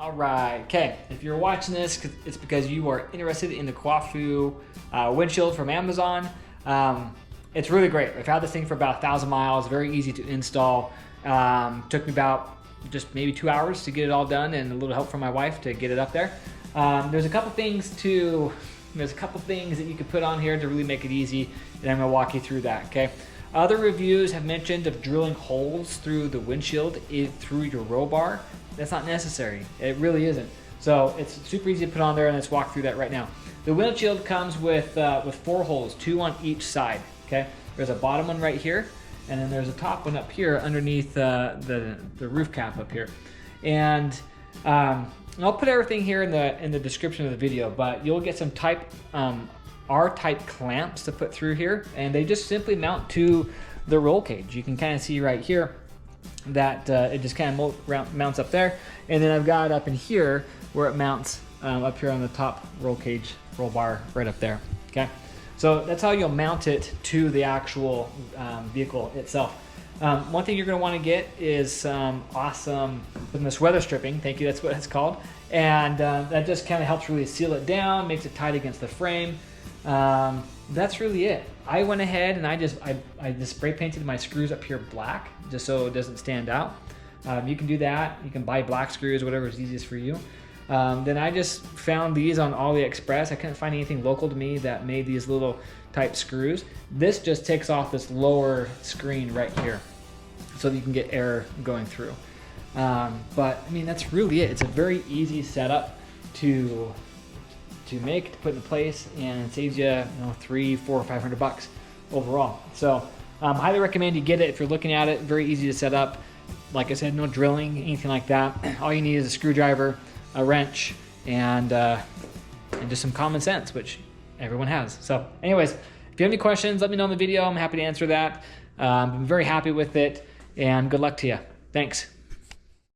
All right, okay. If you're watching this, it's because you are interested in the KUAFU windshield from Amazon. It's really great. I've had this thing for about 1,000 miles, very easy to install. Took me about just maybe 2 hours to get it all done and a little help from my wife to get it up there. There's a couple things that you could put on here to really make it easy, and I'm gonna walk you through that, okay? Other reviews have mentioned of drilling holes through the windshield through your rollbar. That's not necessary. It really isn't. So it's super easy to put on there, and let's walk through that right now. The windshield comes with 4 holes, 2 on each side, okay? There's a bottom one right here, and then there's a top one up here underneath the roof cap up here. And I'll put everything here in the description of the video, but you'll get some R-type clamps to put through here, and they just simply mount to the roll cage. You can kind of see right here that it just kind of mounts up there, and then I've got it up in here where it mounts up here on the top roll cage, roll bar right up there, okay? So that's how you'll mount it to the actual vehicle itself. One thing you're going to want to get is some awesome weather stripping. Thank you, that's what it's called. And that just kind of helps really seal it down, makes it tight against the frame. That's really it. I went ahead and I just spray painted my screws up here black, just so it doesn't stand out. You can do that. You can buy black screws, whatever is easiest for you. Then I just found these on AliExpress. I couldn't find anything local to me that made these little type screws. This just takes off this lower screen right here so that you can get air going through. But I mean, that's really it. It's a very easy setup to make, to put in place, and it saves you, $300, $400, or $500 overall. So highly recommend you get it if you're looking at it. Very easy to set up. Like I said, no drilling, anything like that. All you need is a screwdriver, a wrench, and just some common sense, which everyone has. So anyways, if you have any questions, let me know in the video. I'm happy to answer that. I'm very happy with it, and good luck to you. Thanks.